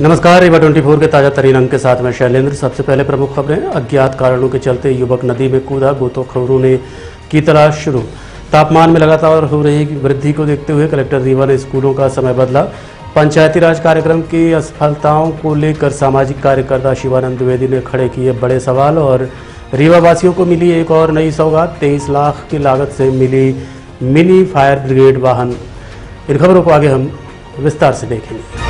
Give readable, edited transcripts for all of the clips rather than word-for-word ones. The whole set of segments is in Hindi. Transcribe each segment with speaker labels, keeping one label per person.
Speaker 1: नमस्कार, रीवा 24 के ताजा तरीन अंक के साथ मैं शैलेंद्र। सबसे पहले प्रमुख खबरें। अज्ञात कारणों के चलते युवक नदी में कूदा, गोताखोरों ने की तलाश शुरू। तापमान में लगातार हो रही वृद्धि को देखते हुए कलेक्टर रीवा ने स्कूलों का समय बदला। पंचायती राज कार्यक्रम की असफलताओं को लेकर सामाजिक कार्यकर्ता शिवानंद द्विवेदी ने खड़े किए बड़े सवाल। और रीवा वासियों को मिली एक और नई सौगात, 23 लाख की लागत से मिली मिनी फायर ब्रिगेड वाहन। इन खबरों को आगे हम विस्तार से देखेंगे।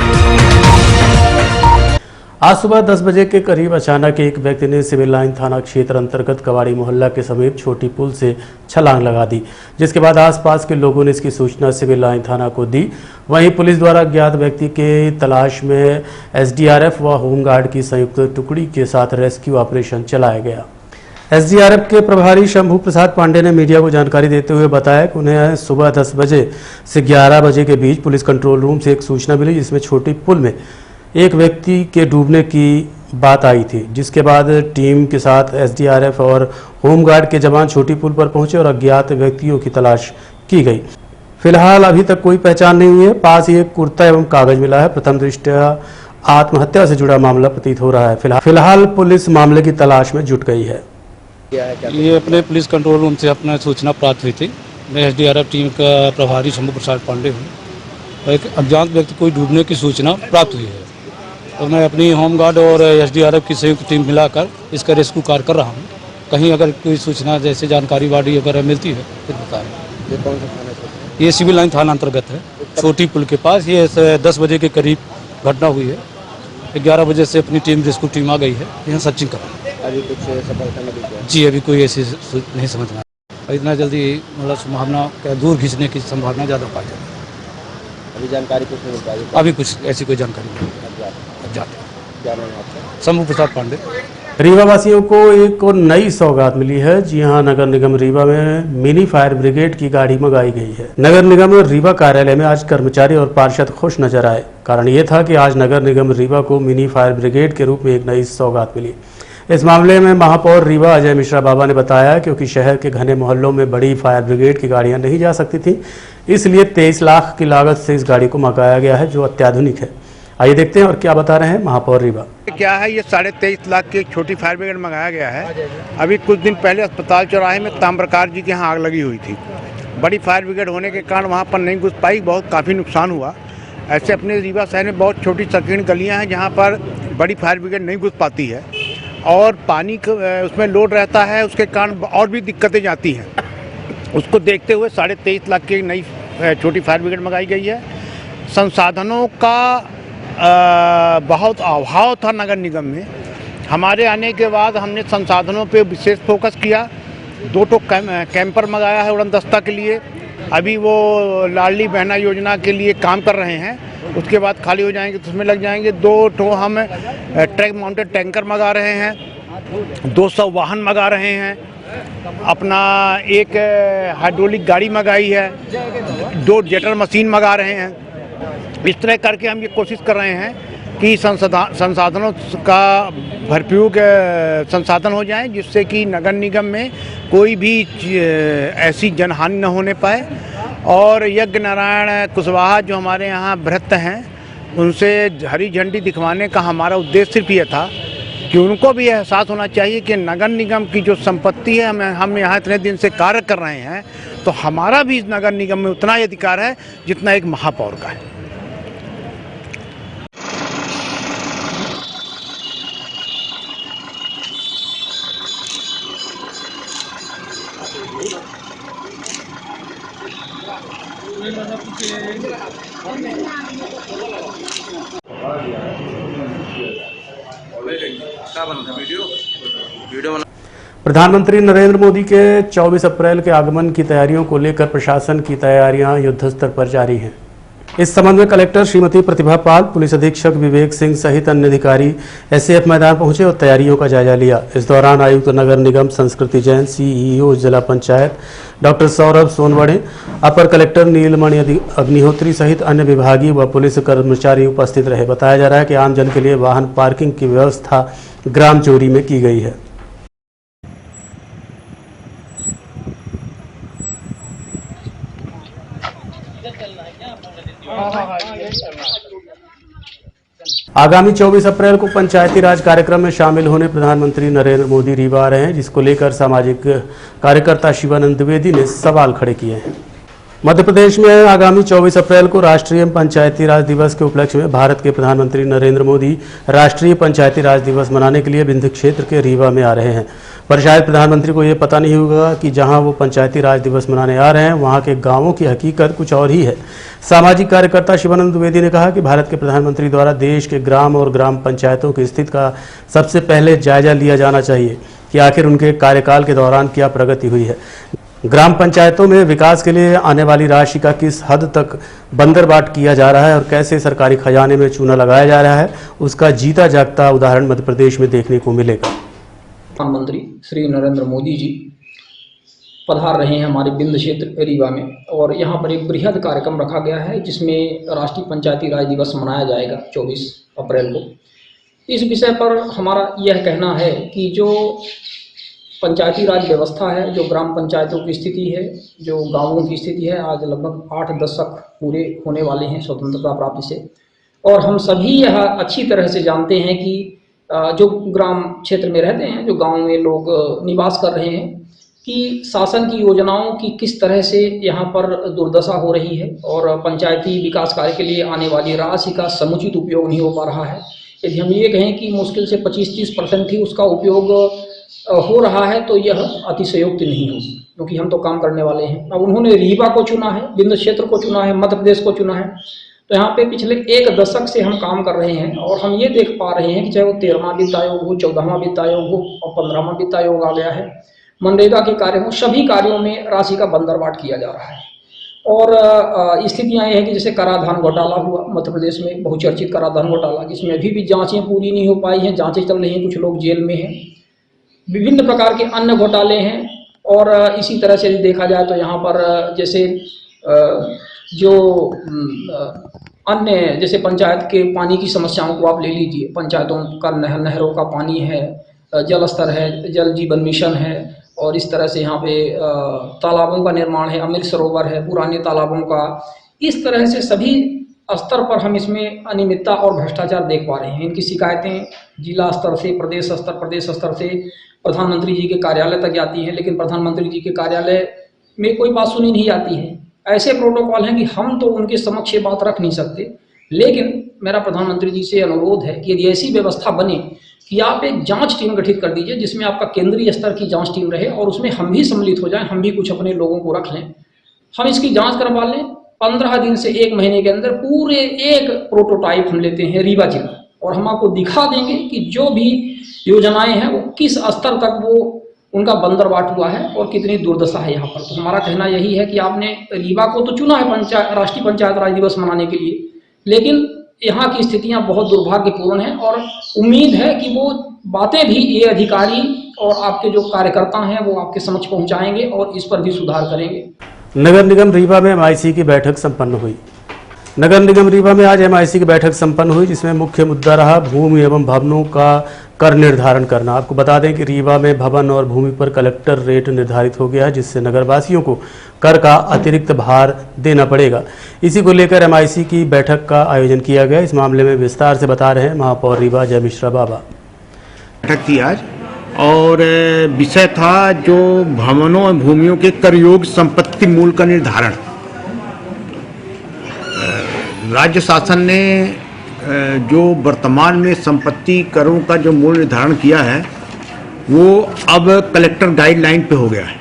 Speaker 1: आज सुबह 10 बजे के करीब अचानक एक व्यक्ति ने सिविल लाइन थाना क्षेत्र अंतर्गत कवाड़ी मोहल्ला के समीप छोटी पुल से छलांग लगा दी, जिसके बाद आसपास के लोगों ने इसकी सूचना सिविल लाइन थाना को दी। वहीं पुलिस द्वारा अज्ञात व्यक्ति के तलाश में एसडीआरएफ व होमगार्ड की संयुक्त टुकड़ी के साथ रेस्क्यू ऑपरेशन चलाया गया। एसडीआरएफ के प्रभारी शंभू प्रसाद पांडे ने मीडिया को जानकारी देते हुए बताया कि उन्हें सुबह 10 बजे से 11 बजे के बीच पुलिस कंट्रोल रूम से एक सूचना मिली, जिसमें छोटी पुल में एक व्यक्ति के डूबने की बात आई थी। जिसके बाद टीम के साथ एसडीआरएफ और होमगार्ड के जवान छोटी पुल पर पहुंचे और अज्ञात व्यक्तियों की तलाश की गई। फिलहाल अभी तक कोई पहचान नहीं हुई है। पास ही एक कुर्ता एवं कागज मिला है। प्रथम दृष्टया आत्महत्या से जुड़ा मामला प्रतीत हो रहा है। फिलहाल पुलिस मामले की तलाश में जुट गई है।
Speaker 2: ये अपने पुलिस कंट्रोल रूम से अपना सूचना प्राप्त हुई थी। मैं एसडीआरएफ टीम का प्रभारी शंभू प्रसाद पांडे हूँ। एक अज्ञात व्यक्ति को डूबने की सूचना प्राप्त हुई है, तो मैं अपनी होमगार्ड और एसडीआरएफ की संयुक्त टीम मिलाकर इसका रेस्क्यू कार्य कर रहा हूँ। कहीं अगर कोई सूचना जैसे जानकारी वाड़ी अगर मिलती है फिर बताएं। ये कौन सा थाना है? ये सिविल लाइन थाना अंतर्गत है, छोटी पुल के पास। ये 10 बजे के करीब घटना हुई है। 11 बजे से अपनी टीम रेस्क्यू टीम आ गई है, यहाँ सर्चिंग कर रही है। अभी कुछ सफलता मिली है? जी, अभी कोई ऐसी नहीं समझ में आया। इतना जल्दी मतलब संभावना दूर खींचने की संभावना ज़्यादा पाई जाती है। अभी जानकारी कुछ नहीं मिल पाई? अभी कुछ ऐसी कोई जानकारी नहीं। क्या नाम है आपका? शंभू प्रसाद पांडे।
Speaker 1: रीवा वासियों को एक और नई सौगात मिली है। जी हां, नगर निगम रीवा में मिनी फायर ब्रिगेड की गाड़ी मंगाई गई है। नगर निगम रीवा कार्यालय में आज कर्मचारी और पार्षद खुश नजर आए। कारण ये था कि आज नगर निगम रीवा को मिनी फायर ब्रिगेड के रूप में एक नई सौगात मिली। इस मामले में महापौर रीवा अजय मिश्रा बाबा ने बताया, क्योंकि शहर के घने मोहल्लों में बड़ी फायर ब्रिगेड की गाड़ियां नहीं जा सकती थी, इसलिए 23 लाख की लागत से इस गाड़ी को मंगाया गया है, जो अत्याधुनिक है। आइए देखते हैं और क्या बता रहे हैं महापौर रीवा।
Speaker 3: क्या है, ये 23.5 लाख की एक छोटी फायर ब्रिगेड मंगाया गया है। अभी कुछ दिन पहले अस्पताल चौराहे में ताम्रकार जी के यहाँ आग लगी हुई थी। बड़ी फायर ब्रिगेड होने के कारण वहाँ पर नहीं घुस पाई, काफ़ी नुकसान हुआ। ऐसे अपने रीवा शहर में बहुत छोटी संकीर्ण गलियाँ हैं जहाँ पर बड़ी फायर ब्रिगेड नहीं घुस पाती है और पानी उसमें लोड रहता है, उसके कारण और भी दिक्कतें जाती हैं। उसको देखते हुए 23.5 लाख की नई छोटी फायर ब्रिगेड मंगाई गई है। संसाधनों का बहुत अभाव था नगर निगम में। हमारे आने के बाद हमने संसाधनों पे विशेष फोकस किया। 2 कैंपर मंगाया है उड़न दस्ता के लिए। अभी वो लाडली बहना योजना के लिए काम कर रहे हैं, उसके बाद खाली हो जाएंगे तो उसमें लग जाएंगे। 2 हम ट्रक माउंटेड टैंकर मंगा रहे हैं। 200 वाहन मंगा रहे हैं। अपना एक हाइड्रोलिक गाड़ी मंगाई है। 2 जेटर मशीन मंगा रहे हैं। इस तरह करके हम ये कोशिश कर रहे हैं कि संसाधनों का भरपूर संसाधन हो जाए, जिससे कि नगर निगम में कोई भी ऐसी जनहानि न होने पाए। और यज्ञ नारायण कुशवाहा जो हमारे यहाँ भ्रत हैं, उनसे हरी झंडी दिखवाने का हमारा उद्देश्य सिर्फ ये था कि उनको भी एहसास होना चाहिए कि नगर निगम की जो संपत्ति है, हम यहाँ इतने दिन से कार्य कर रहे हैं, तो हमारा भी इस नगर निगम में उतना ही अधिकार है जितना एक महापौर का है।
Speaker 1: प्रधानमंत्री नरेंद्र मोदी के 24 अप्रैल के आगमन की तैयारियों को लेकर प्रशासन की तैयारियां युद्धस्तर पर जारी हैं। इस संबंध में कलेक्टर श्रीमती प्रतिभा पाल, पुलिस अधीक्षक विवेक सिंह सहित अन्य अधिकारी एसएएफ मैदान पहुंचे और तैयारियों का जायजा लिया। इस दौरान आयुक्त नगर निगम संस्कृति जैन, सीईओ जिला पंचायत डॉक्टर सौरभ सोनवड़े, अपर कलेक्टर नीलमणि अग्निहोत्री सहित अन्य विभागीय व पुलिस कर्मचारी उपस्थित रहे। बताया जा रहा है कि आमजन के लिए वाहन पार्किंग की व्यवस्था ग्राम चोरी में की गई है। आगामी 24 अप्रैल को पंचायती राज कार्यक्रम में शामिल होने प्रधानमंत्री नरेंद्र मोदी रीवा आ रहे हैं, जिसको लेकर सामाजिक कार्यकर्ता शिवानंद द्विवेदी ने सवाल खड़े किए हैं। मध्य प्रदेश में आगामी 24 अप्रैल को राष्ट्रीय पंचायती राज दिवस के उपलक्ष्य में भारत के प्रधानमंत्री नरेंद्र मोदी राष्ट्रीय पंचायती राज दिवस मनाने के लिए विंध्य क्षेत्र के रीवा में आ रहे हैं। पर शायद प्रधानमंत्री को ये पता नहीं होगा कि जहां वो पंचायती राज दिवस मनाने आ रहे हैं वहां के गांवों की हकीकत कुछ और ही है। सामाजिक कार्यकर्ता शिवानंद द्विवेदी ने कहा कि भारत के प्रधानमंत्री द्वारा देश के ग्राम और ग्राम पंचायतों की स्थिति का सबसे पहले जायजा लिया जाना चाहिए कि आखिर उनके कार्यकाल के दौरान क्या प्रगति हुई है। ग्राम पंचायतों में विकास के लिए आने वाली राशि का किस हद तक बंदरबाट किया जा रहा है और कैसे सरकारी खजाने में चूना लगाया जा रहा है, उसका जीता जागता उदाहरण मध्य प्रदेश में देखने को मिलेगा।
Speaker 4: प्रधानमंत्री श्री नरेंद्र मोदी जी पधार रहे हैं हमारे विंध्य क्षेत्र रीवा में, और यहाँ पर एक बृहद कार्यक्रम रखा गया है जिसमें राष्ट्रीय पंचायती राज दिवस मनाया जाएगा 24 अप्रैल को। इस विषय पर हमारा यह कहना है कि जो पंचायती राज व्यवस्था है, जो ग्राम पंचायतों की स्थिति है, जो गांवों की स्थिति है, आज लगभग 8 दशक पूरे होने वाले हैं स्वतंत्रता प्राप्ति से, और हम सभी यह अच्छी तरह से जानते हैं कि जो ग्राम क्षेत्र में रहते हैं, जो गांव में लोग निवास कर रहे हैं, कि शासन की योजनाओं की किस तरह से यहाँ पर दुर्दशा हो रही है और पंचायती विकास कार्य के लिए आने वाली राशि का समुचित उपयोग नहीं हो पा रहा है। यदि हम ये कहें कि मुश्किल से 25-30% ही उसका उपयोग हो रहा है तो यह अतिशयोक्ति नहीं होगी, क्योंकि हम तो काम करने वाले हैं। अब उन्होंने रीवा को चुना है, विंध्य क्षेत्र को चुना है, मध्य प्रदेश को चुना है, तो यहाँ पे पिछले 1 दशक से हम काम कर रहे हैं और हम ये देख पा रहे हैं कि चाहे वो 13वां वित्त आयोग हो, 14वां वित्त आयोग हो और 15वां वित्त आयोग आ गया है, मनरेगा के कार्य हो, सभी कार्यों में राशि का बंदरबाट किया जा रहा है। और स्थितियाँ ये हैं कि जैसे कराधान घोटाला हुआ मध्य प्रदेश में, बहुचर्चित कराधान घोटाला, जिसमें अभी भी जाँचें पूरी नहीं हो पाई हैं, जाँचें चल रही हैं, कुछ लोग जेल में हैं। विभिन्न प्रकार के अन्य घोटाले हैं, और इसी तरह से देखा जाए तो यहाँ पर जैसे जो अन्य जैसे पंचायत के पानी की समस्याओं को आप ले लीजिए, पंचायतों का नहरों का पानी है, जल स्तर है, जल जीवन मिशन है, और इस तरह से यहाँ पे तालाबों का निर्माण है, अमृत सरोवर है, पुराने तालाबों का, इस तरह से सभी स्तर पर हम इसमें अनियमितता और भ्रष्टाचार देख पा रहे हैं। इनकी शिकायतें जिला स्तर से प्रदेश स्तर से प्रधानमंत्री जी के कार्यालय तक जाती हैं, लेकिन प्रधानमंत्री जी के कार्यालय में कोई बात सुनी नहीं जाती है। ऐसे प्रोटोकॉल हैं कि हम तो उनके समक्ष ये बात रख नहीं सकते, लेकिन मेरा प्रधानमंत्री जी से अनुरोध है कि यदि ऐसी व्यवस्था बने कि आप एक जांच टीम गठित कर दीजिए, जिसमें आपका केंद्रीय स्तर की जांच टीम रहे और उसमें हम भी सम्मिलित हो जाएं, हम भी कुछ अपने लोगों को रख लें, हम इसकी जाँच करवा लें। 15 दिन से 1 महीने के अंदर पूरे एक प्रोटोटाइप हम लेते हैं रीवा जिला, और हम आपको दिखा देंगे कि जो भी योजनाएं हैं वो किस स्तर तक वो उनका बंदरबाट हुआ है और कितनी दुर्दशा है यहाँ पर। तो हमारा कहना यही है कि आपने रीवा को तो चुना है राष्ट्रीय पंचायत राज दिवस मनाने के लिए, लेकिन यहाँ की स्थितियाँ बहुत दुर्भाग्यपूर्ण हैं, और उम्मीद है कि वो बातें भी ये अधिकारी और आपके जो कार्यकर्ता हैं वो आपके समक्ष पहुँचाएंगे और इस पर भी सुधार करेंगे।
Speaker 1: नगर निगम रीवा में MIC की बैठक संपन्न हुई। नगर निगम रीवा में आज MIC की बैठक संपन्न हुई, जिसमें मुख्य मुद्दा रहा भूमि एवं भवनों का कर निर्धारण करना। आपको बता दें कि रीवा में भवन और भूमि पर कलेक्टर रेट निर्धारित हो गया है, जिससे नगरवासियों को कर का अतिरिक्त भार देना पड़ेगा। इसी को लेकर MIC की बैठक का आयोजन किया गया। इस मामले में विस्तार से बता रहे हैं महापौर रीवा जय मिश्रा बाबा।
Speaker 3: बैठक थी आज, और विषय था जो भवनों और भूमियों के कर योग्य संपत्ति मूल्य का निर्धारण। राज्य शासन ने जो वर्तमान में संपत्ति करों का जो मूल्य निर्धारण किया है वो अब कलेक्टर गाइडलाइन पे हो गया है,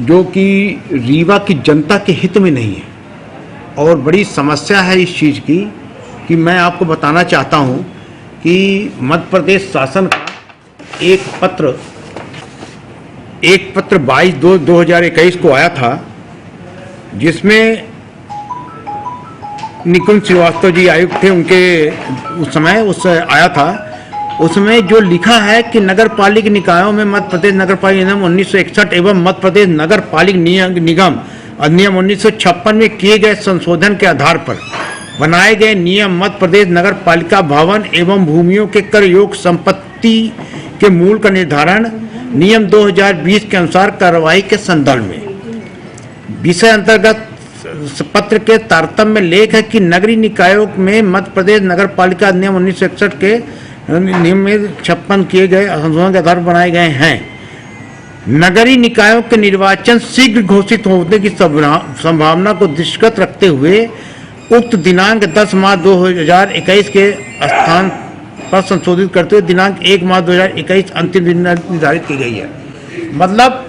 Speaker 3: जो कि रीवा की जनता के हित में नहीं है, और बड़ी समस्या है इस चीज़ की कि मैं आपको बताना चाहता हूँ कि मध्य प्रदेश शासन का एक पत्र 22/2/2021 को आया था, जिसमें निकुंज श्रीवास्तव जी आयुक्त थे, उनके उस समय आया था। उसमें जो लिखा है कि नगर पालिक निकायों में मध्य प्रदेश नगर पालिक नियम 1961 एवं मध्य प्रदेश नगर पालिक निगम अधिनियम 1956 में किए गए संशोधन के आधार पर बनाए गए नियम मध्य प्रदेश नगर पालिका भवन एवं भूमियों के कर योग्य संपत्ति के मूल्य का निर्धारण नियम 2020 के अनुसार कार्रवाई के संदर्भ में विषय अंतर्गत पत्र के तारतम्य लेख है कि नगरीय निकायों में मध्य प्रदेश नगर पालिका अधिनियम 1961 के नियम में 56 किए गए संशोधन के आधार पर बनाए गए हैं। नगरीय निकायों के निर्वाचन शीघ्र घोषित होने की संभावना को दृष्टिगत रखते हुए उक्त दिनांक 10 मार्च 2021 के स्थान पर संशोधित करते हुए दिनांक 1 मार्च 2021 अंतिम दिन निर्धारित की गई है। मतलब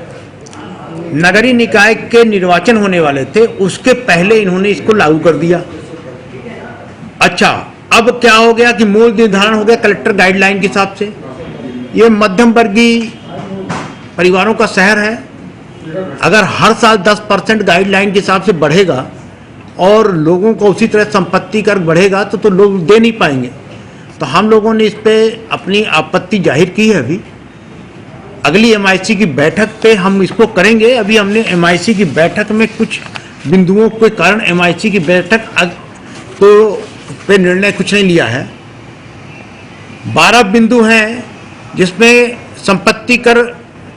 Speaker 3: नगरीय निकाय के निर्वाचन होने वाले थे, उसके पहले इन्होंने इसको लागू कर दिया। अच्छा, अब क्या हो गया कि मूल निर्धारण हो गया कलेक्टर गाइडलाइन के हिसाब से। ये मध्यम वर्गीय परिवारों का शहर है। अगर हर साल 10% गाइडलाइन के हिसाब से बढ़ेगा और लोगों को उसी तरह संपत्ति कर बढ़ेगा तो लोग दे नहीं पाएंगे। तो हम लोगों ने इस पे अपनी आपत्ति जाहिर की है। अभी अगली MIC की बैठक पे हम इसको करेंगे। अभी हमने MIC की बैठक में कुछ बिंदुओं के कारण MIC की बैठक तो पे निर्णय कुछ नहीं लिया है। 12 बिंदु हैं जिसमें संपत्ति कर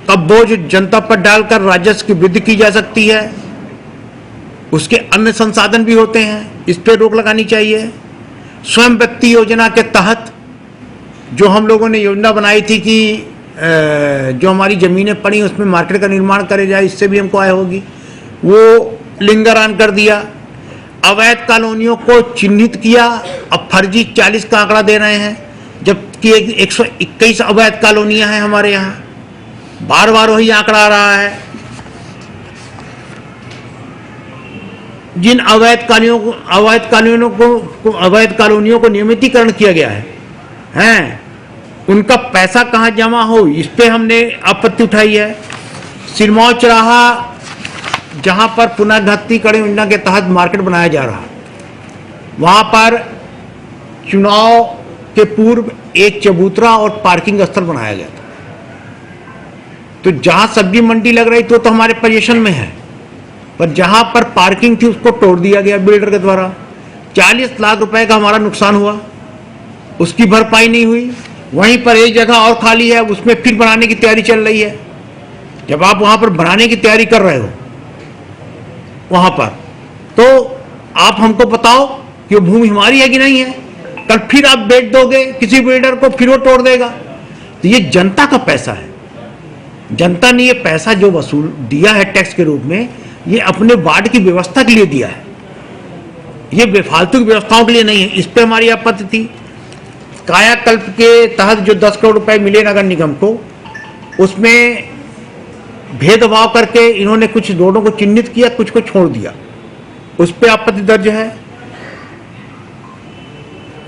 Speaker 3: का बोझ जनता पर डालकर राजस्व की वृद्धि की जा सकती है। उसके अन्य संसाधन भी होते हैं, इस पर रोक लगानी चाहिए। स्वयं व्यक्ति योजना के तहत जो हम लोगों ने योजना बनाई थी कि जो हमारी ज़मीनें पड़ी उसमें मार्केट का निर्माण करे जाए, इससे भी हमको आय होगी, वो लिंगरान कर दिया। अवैध कॉलोनियों को चिन्हित किया, अब फर्जी 40 का आंकड़ा दे रहे हैं, जबकि 121 अवैध कॉलोनियां हैं हमारे यहाँ। बार बार वही आंकड़ा आ रहा है। जिन अवैध कॉलोनियों को नियमितीकरण किया गया है, उनका पैसा कहाँ जमा हो, इस पे हमने आपत्ति उठाई है। सिरमौर चौराहा जहां पर पुनर्घाती कड़ी योजना के तहत मार्केट बनाया जा रहा, वहां पर चुनाव के पूर्व एक चबूतरा और पार्किंग स्थल बनाया गया था। तो जहां सब्जी मंडी लग रही तो हमारे पोजीशन में है, पर जहां पर पार्किंग थी उसको तोड़ दिया गया बिल्डर के द्वारा। 40 लाख रुपए का हमारा नुकसान हुआ, उसकी भरपाई नहीं हुई। वहीं पर एक जगह और खाली है, उसमें फिर बनाने की तैयारी चल रही है। जब आप वहां पर बनाने की तैयारी कर रहे हो वहां पर, तो आप हमको बताओ कि वो भूमि हमारी है कि नहीं है। कल फिर आप बेच दोगे किसी बिल्डर को, फिर वो तोड़ देगा। तो ये जनता का पैसा है। जनता ने ये पैसा जो वसूल दिया है टैक्स के रूप में, ये अपने वार्ड की व्यवस्था के लिए दिया है, ये बेफालतू व्यवस्थाओं के लिए नहीं है। इस पर हमारी आपत्ति थी। कायाकल्प के तहत जो 10 करोड़ रुपए मिले नगर निगम को, उसमें भेदभाव करके इन्होंने कुछ रोडों को चिन्हित किया, कुछ को छोड़ दिया, उस पर आपत्ति दर्ज है।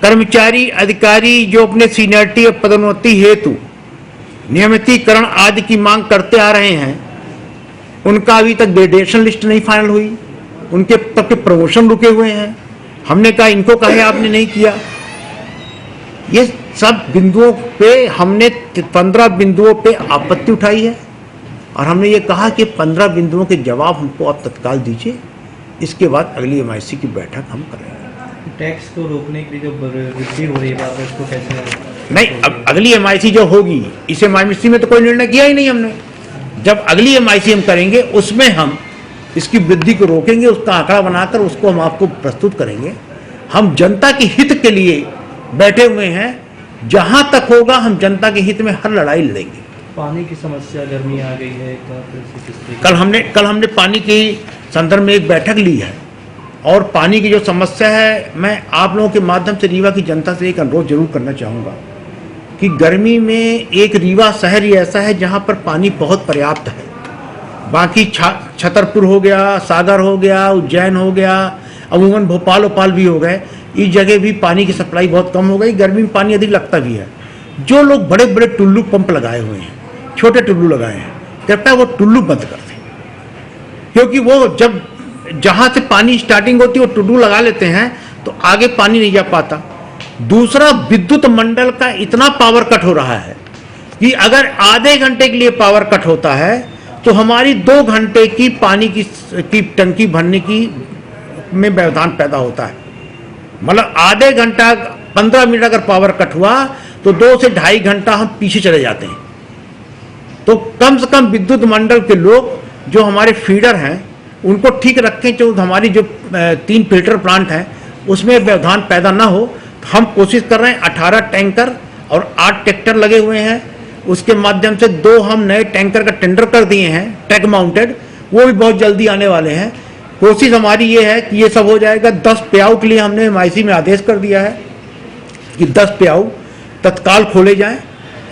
Speaker 3: कर्मचारी अधिकारी जो अपने सीनियरिटी और पदोन्नति हेतु नियमितीकरण आदि की मांग करते आ रहे हैं, उनका अभी तक ग्रेडेशन लिस्ट नहीं फाइनल हुई, उनके तब के प्रमोशन रुके हुए हैं। हमने कहा इनको कहे आपने नहीं किया। ये सब बिंदुओं पे हमने 15 बिंदुओं पे आपत्ति उठाई है और हमने ये कहा कि 15 बिंदुओं के जवाब हमको आप तत्काल दीजिए, इसके बाद अगली MIC की बैठक हम करेंगे।
Speaker 5: टैक्स को रोकने के लिए जो वृद्धि हो रही है बात, उसको कैसे
Speaker 3: नहीं, अब अगली MIC जो होगी, इस MIC में तो कोई निर्णय किया ही नहीं हमने। जब अगली MIC हम करेंगे उसमें हम इसकी वृद्धि को रोकेंगे, उसका आंकड़ा बनाकर उसको हम आपको प्रस्तुत करेंगे। हम जनता के हित के लिए बैठे हुए हैं, जहां तक होगा हम जनता के हित में हर लड़ाई लड़ेंगे।
Speaker 5: पानी की समस्या, गर्मी आ गई है,
Speaker 3: कल हमने पानी के संदर्भ में एक बैठक ली है और पानी की जो समस्या है, मैं आप लोगों के माध्यम से रीवा की जनता से एक अनुरोध जरूर करना चाहूँगा कि गर्मी में एक रीवा शहर ही ऐसा है जहाँ पर पानी बहुत पर्याप्त है। बाकी छतरपुर हो गया, सागर हो गया, उज्जैन हो गया, अमूमन भोपाल भी हो गए, इस जगह भी पानी की सप्लाई बहुत कम हो गई। गर्मी में पानी अधिक लगता भी है। जो लोग बड़े बड़े टुल्लू पंप लगाए हुए हैं, छोटे टुल्लू लगाए हैं, कृपया वो टुल्लू बंद कर दें, क्योंकि वो जब जहाँ से पानी स्टार्टिंग होती है वो टुल्लू लगा लेते हैं तो आगे पानी नहीं जा पाता। दूसरा, विद्युत मंडल का इतना पावर कट हो रहा है कि अगर आधे घंटे के लिए पावर कट होता है तो हमारी 2 घंटे की पानी की टंकी भरने की में व्यवधान पैदा होता है। मतलब आधे घंटा 15 मिनट अगर पावर कट हुआ तो 2 से 2.5 घंटा हम पीछे चले जाते हैं। तो कम से कम विद्युत मंडल के लोग जो हमारे फीडर हैं उनको ठीक रखें, जो हमारी जो 3 फिल्टर प्लांट हैं उसमें व्यवधान पैदा ना हो। तो हम कोशिश कर रहे हैं, 18 टैंकर और 8 ट्रैक्टर लगे हुए हैं। उसके माध्यम से 2 हम नए टैंकर का टेंडर कर दिए हैं, ट्रक माउंटेड, वो भी बहुत जल्दी आने वाले हैं। कोशिश हमारी ये है कि ये सब हो जाएगा। 10 प्याऊ के लिए हमने MIC में आदेश कर दिया है कि 10 प्याऊ तत्काल खोले जाएं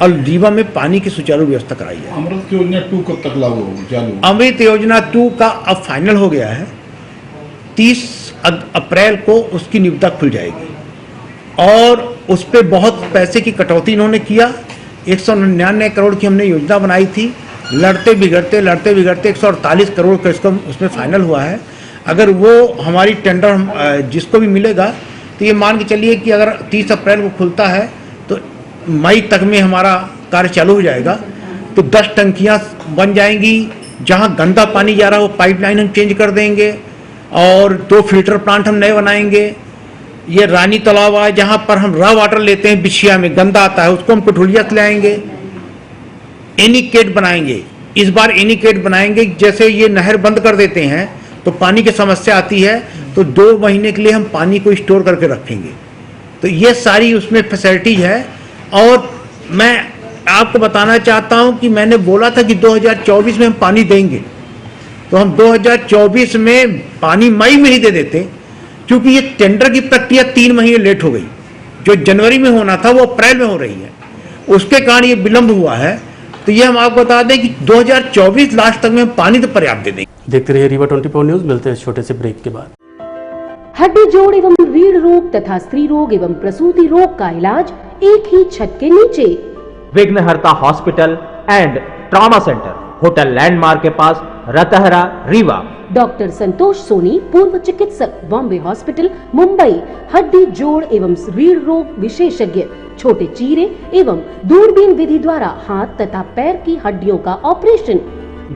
Speaker 3: और रीवा में पानी की सुचारू व्यवस्था कराई जाए।
Speaker 6: अमृत योजना 2 कब तक लागू होगी, चालू?
Speaker 3: अमृत योजना 2 का अब फाइनल हो गया है। 30 अप्रैल को उसकी निविदा खुल जाएगी और उस पर बहुत पैसे की कटौती इन्होंने किया। 199 करोड़ की हमने योजना बनाई थी, लड़ते बिगड़ते 148 करोड़ का इसका उसमें फाइनल हुआ है। अगर वो हमारी टेंडर जिसको भी मिलेगा तो ये मान के चलिए कि अगर 30 अप्रैल को खुलता है तो मई तक में हमारा कार्य चालू हो जाएगा। तो 10 टंकियां बन जाएंगी, जहां गंदा पानी जा रहा है वो पाइपलाइन हम चेंज कर देंगे और 2 फिल्टर प्लांट हम नए बनाएंगे। ये रानी तालाब है जहां पर हम रॉ वाटर लेते हैं, बिछिया में गंदा आता है, उसको हम कठुलिया से लाएंगे। एनीकेट बनाएंगे, इस बार एनीकेट बनाएंगे। जैसे ये नहर बंद कर देते हैं तो पानी की समस्या आती है, तो 2 महीने के लिए हम पानी को स्टोर करके रखेंगे। तो ये सारी उसमें फैसिलिटी है। और मैं आपको बताना चाहता हूं कि मैंने बोला था कि 2024 में हम पानी देंगे, तो हम 2024 में पानी मई में ही दे देते, क्योंकि ये टेंडर की प्रक्रिया 3 महीने लेट हो गई। जो जनवरी में होना था वो अप्रैल में हो रही है, उसके कारण ये विलंब हुआ है। तो ये हम आपको बता दें कि 2024 लास्ट तक में पानी तो पर्याप्त दे देंगे।
Speaker 1: देखते रहिए रीवा 24 न्यूज। मिलते हैं छोटे से ब्रेक के बाद।
Speaker 7: हड्डी जोड़ एवं रीढ़ रोग तथा स्त्री रोग एवं प्रसूति रोग का इलाज एक ही छत के नीचे।
Speaker 8: विघ्नहर्ता hospital and trauma centre, hotel landmark के पास, रतहरा, रीवा।
Speaker 7: डॉक्टर संतोष सोनी, पूर्व चिकित्सक, बॉम्बे हॉस्पिटल, मुंबई। हड्डी जोड़ एवं रीढ़ रोग विशेषज्ञ, छोटे चीरे एवं दूरबीन विधि द्वारा हाथ तथा पैर की हड्डियों का ऑपरेशन।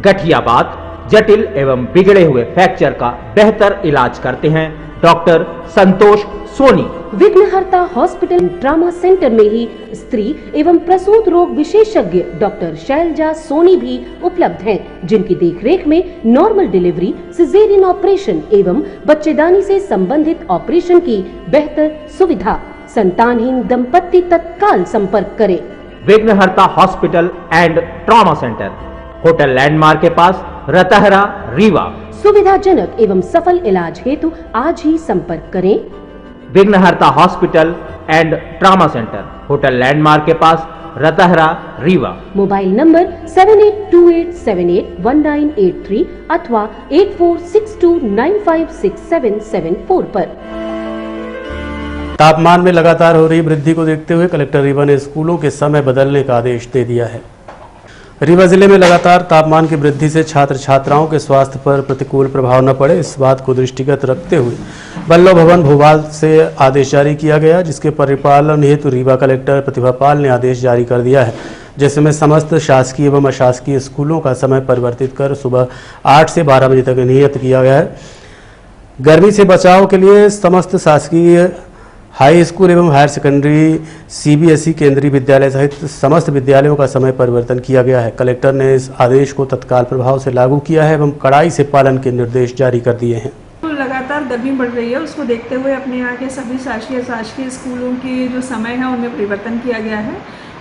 Speaker 8: गठियाबात, जटिल एवं बिगड़े हुए फ्रैक्चर का बेहतर इलाज करते हैं डॉक्टर संतोष सोनी।
Speaker 7: विघ्नहर्ता हॉस्पिटल ट्रॉमा सेंटर में ही स्त्री एवं प्रसूत रोग विशेषज्ञ डॉक्टर शैलजा सोनी भी उपलब्ध हैं, जिनकी देखरेख में नॉर्मल डिलीवरी, सिजेरियन ऑपरेशन एवं बच्चेदानी से संबंधित ऑपरेशन की बेहतर सुविधा। संतानहीन दंपत्ति तत्काल संपर्क करें।
Speaker 8: विघ्नहर्ता hospital and trauma centre, hotel landmark के पास, रतहरा, रीवा।
Speaker 7: सुविधाजनक एवं सफल इलाज हेतु आज ही संपर्क करें।
Speaker 8: विघ्नहर्ता hospital and trauma centre, hotel landmark के पास, रतहरा, रीवा।
Speaker 7: मोबाइल नंबर 7828781983 अथवा 8462956774 पर।
Speaker 1: तापमान में लगातार हो रही वृद्धि को देखते हुए कलेक्टर रीवा ने स्कूलों के समय बदलने का आदेश दे दिया है। रीवा जिले में लगातार तापमान की वृद्धि से छात्र छात्राओं के स्वास्थ्य पर प्रतिकूल प्रभाव न पड़े, इस बात को दृष्टिगत रखते हुए बल्लभ भवन भोपाल से आदेश जारी किया गया, जिसके परिपालन हेतु रीवा कलेक्टर प्रतिभा पाल ने आदेश जारी कर दिया है, जिसमें समस्त शासकीय एवं अशासकीय स्कूलों का समय परिवर्तित कर सुबह 8 से 12 बजे तक नियत किया गया है। गर्मी से बचाव के लिए समस्त शासकीय हाई स्कूल एवं हायर सेकेंडरी, CBSE केंद्रीय विद्यालय सहित समस्त विद्यालयों का समय परिवर्तन किया गया है। कलेक्टर ने इस आदेश को तत्काल प्रभाव से लागू किया है एवं कड़ाई से पालन के निर्देश जारी कर दिए हैं।
Speaker 9: लगातार गर्मी बढ़ रही है, उसको देखते हुए अपने यहाँ के सभी शासकीय स्कूलों के जो समय है उनमें परिवर्तन किया गया है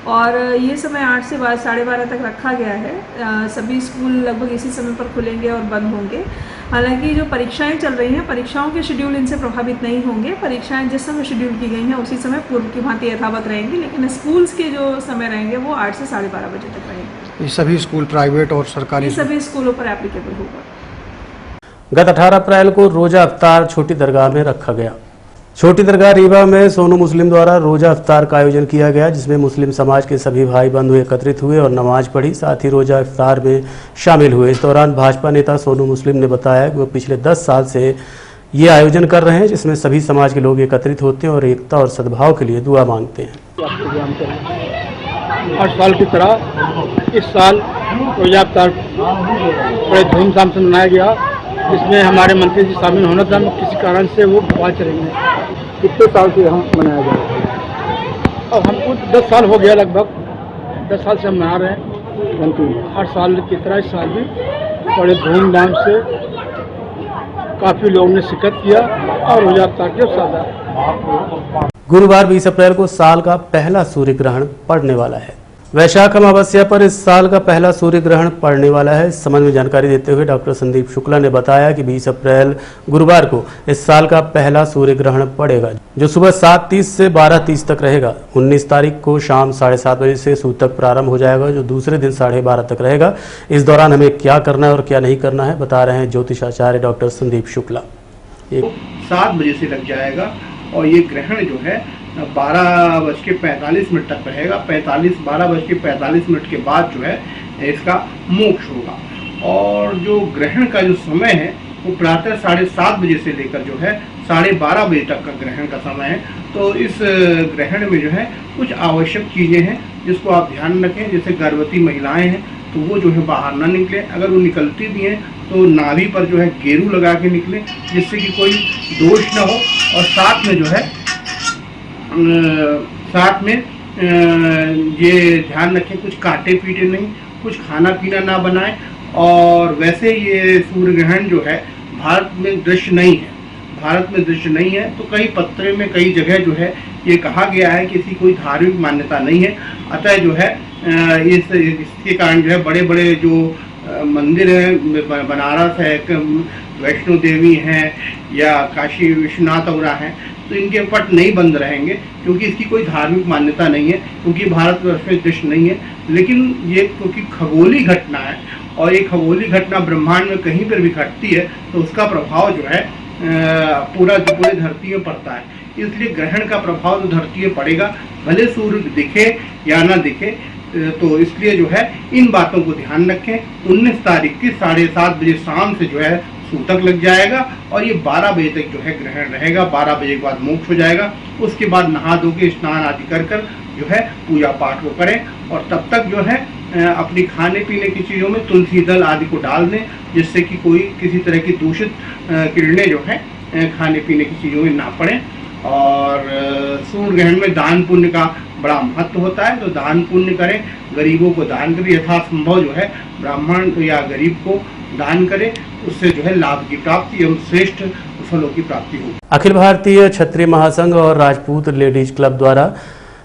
Speaker 9: और ये समय 8 से 12:30 तक रखा गया है। सभी स्कूल लगभग इसी समय पर खुलेंगे और बंद होंगे। हालांकि जो परीक्षाएं चल रही हैं, परीक्षाओं के शेड्यूल इनसे प्रभावित नहीं होंगे। परीक्षाएं जिस समय शेड्यूल की गई हैं उसी समय पूर्व की भांति यथावत रहेंगी, लेकिन स्कूल्स के जो समय रहेंगे वो 8 से 12:30 बजे तक रहेंगे।
Speaker 10: ये सभी स्कूल प्राइवेट और सरकारी
Speaker 9: सभी स्कूलों पर एप्लीकेबल होगा।
Speaker 1: गत 18 अप्रैल को रोजा अफ्तार छोटी दरगाह में रखा गया। छोटी दरगाह रीवा में सोनू मुस्लिम द्वारा रोजा अफ्तार का आयोजन किया गया, जिसमें मुस्लिम समाज के सभी भाई बंधु एकत्रित हुए और नमाज पढ़ी, साथ ही रोजा अफ्तार में शामिल हुए। इस दौरान भाजपा नेता सोनू मुस्लिम ने बताया कि वो पिछले 10 साल से ये आयोजन कर रहे हैं, जिसमें सभी समाज के लोग एकत्रित होते हैं और एकता और सद्भाव के लिए दुआ मांगते हैं।
Speaker 11: हर साल की तरह इस साल रोजा अफ्तार बड़े धूमधाम से मनाया गया, जिसमें हमारे मंत्री जी शामिल होना था, किसी कारण से वो भोपाल चले गए।
Speaker 10: कितने साल से हम मनाया गया?
Speaker 11: अब हमको 10 साल हो गया, लगभग 10 साल से हम मना रहे हैं। हर साल की तरह इस साल भी बड़े धूमधाम से काफ़ी लोगों ने शिरकत किया और रोजा अफ्तार के साथ।
Speaker 1: गुरुवार 20 अप्रैल को साल का पहला सूर्य ग्रहण पड़ने वाला है। वैशाख अमावस्या पर इस साल का पहला सूर्य ग्रहण पड़ने वाला है। इस संबंध में जानकारी देते हुए डॉक्टर संदीप शुक्ला ने बताया कि 20 अप्रैल गुरुवार को इस साल का पहला सूर्य ग्रहण पड़ेगा, जो सुबह 7:30 से 12:30 तक रहेगा। 19 तारीख को शाम 7:30 बजे से सूतक प्रारंभ हो जाएगा, जो दूसरे दिन 12:30 तक रहेगा। इस दौरान हमें क्या करना है और क्या नहीं करना है बता रहे हैं ज्योतिषाचार्य डॉक्टर संदीप शुक्ला।
Speaker 12: 7 बजे से लग जाएगा और ये ग्रहण जो है 12:45 तक रहेगा। 12:45 के बाद जो है इसका मोक्ष होगा। और जो ग्रहण का जो समय है वो प्रातः 7:30 बजे से लेकर जो है 12:30 बजे तक का ग्रहण का समय है। तो इस ग्रहण में जो है कुछ आवश्यक चीज़ें हैं जिसको आप ध्यान रखें। जैसे गर्भवती महिलाएं हैं तो वो जो है बाहर ना निकले, अगर वो निकलती भी हैं तो नाभि पर जो है गेरू लगा के निकले, जिससे कि कोई दोष ना हो। और साथ में जो है ये ध्यान रखें कुछ काटे पीटे नहीं, कुछ खाना पीना ना बनाएं। और वैसे ये सूर्य ग्रहण जो है भारत में दृश्य नहीं है, तो कई पत्रे में कई जगह जो है ये कहा गया है कि इसकी कोई धार्मिक मान्यता नहीं है। अतः जो है इसके कारण जो है बड़े बड़े जो मंदिर हैं, बनारस है, वैष्णो देवी हैं या काशी विश्वनाथ वगैरह हैं, तो इनके पट नहीं बंद रहेंगे क्योंकि इसकी कोई धार्मिक मान्यता नहीं है, क्योंकि भारतवर्ष में दृश्य नहीं है। लेकिन ये क्योंकि खगोली घटना है और ये खगोली घटना ब्रह्मांड में कहीं पर भी घटती है तो उसका प्रभाव जो है पूरे धरती में पड़ता है। इसलिए ग्रहण का प्रभाव जो धरती में पड़ेगा, भले सूर्य दिखे या ना दिखे, तो इसलिए जो है इन बातों को ध्यान रखें। 19 तारीख की 7:30 बजे शाम से जो है सूतक लग जाएगा और ये 12 बजे तक जो है ग्रहण रहेगा। 12 बजे के बाद मोक्ष हो जाएगा। उसके बाद नहा धो के स्नान आदि कर जो है पूजा पाठ को करें और तब तक जो है अपनी खाने पीने की चीज़ों में तुलसी दल आदि को डाल दें, जिससे कि कोई किसी तरह की दूषित किरणें जो है खाने पीने की चीज़ों में ना पड़ें। और सूर्य ग्रहण में दान पुण्य का बड़ा महत्व होता है, तो दान पुण्य करें, गरीबों को दान करें, यथासंभव जो है ब्राह्मण या गरीब को दान करें, उससे जो है लाभ की प्राप्ति एवं श्रेष्ठ फलों की प्राप्ति होगी।
Speaker 1: अखिल भारतीय क्षत्रिय महासंघ और राजपूत लेडीज क्लब द्वारा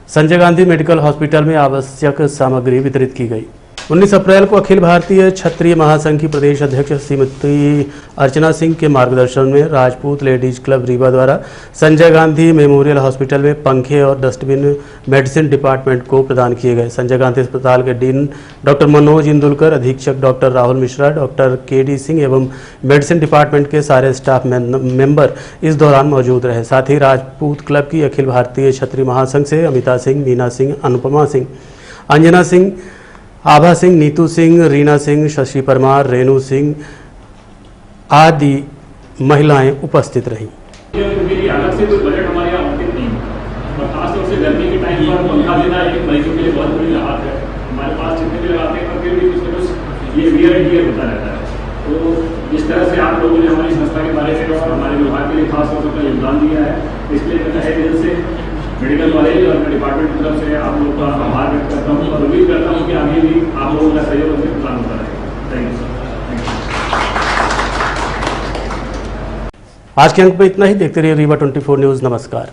Speaker 1: संजय गांधी मेडिकल हॉस्पिटल में आवश्यक सामग्री वितरित की गई। 19 अप्रैल को अखिल भारतीय क्षत्रिय महासंघ की प्रदेश अध्यक्ष श्रीमती अर्चना सिंह के मार्गदर्शन में राजपूत लेडीज क्लब रीवा द्वारा संजय गांधी मेमोरियल हॉस्पिटल में पंखे और डस्टबिन मेडिसिन डिपार्टमेंट को प्रदान किए गए। संजय गांधी अस्पताल के डीन डॉक्टर मनोज इंदुलकर, अधीक्षक doctor Rahul Mishra, doctor KD. Singh एवं मेडिसिन डिपार्टमेंट के सारे स्टाफ मेंबर इस दौरान मौजूद रहे। साथ ही राजपूत क्लब की अखिल भारतीय क्षत्रिय महासंघ से अमिता सिंह, मीना सिंह, अनुपमा सिंह, अंजना सिंह, आभा सिंह, नीतू सिंह, रीना सिंह, शशि परमार, रेणु सिंह आदि महिलाएं उपस्थित रहीं।
Speaker 13: अलग से कोई बजट हमारे यहाँ आवंटित नहीं है और खासतौर से गर्मी के टाइम पर पंखा देना एक मरीजों के लिए बहुत बड़ी राहत है। हमारे पास जितने भी लगाते हैं पर फिर भी कुछ न कुछ ये वियर एंड टियर होता रहता है। तो जिस तरह से आप लोगों ने हमारी संस्था के बारे में और हमारे विभाग के लिए खासतौर पर योगदान दिया है, इसलिए मैं तहे दिल से मेडिकल कॉलेज और डिपार्टमेंट की तरफ से आप लोगों का आभार व्यक्त करता हूँ और उम्मीद करता हूँ कि आगे भी आप लोगों का सहयोग हमें प्रदान होता रहेगा। Thank you sir.
Speaker 1: आज के अंक में इतना ही। देखते रहिए रीवा 24 न्यूज़। नमस्कार।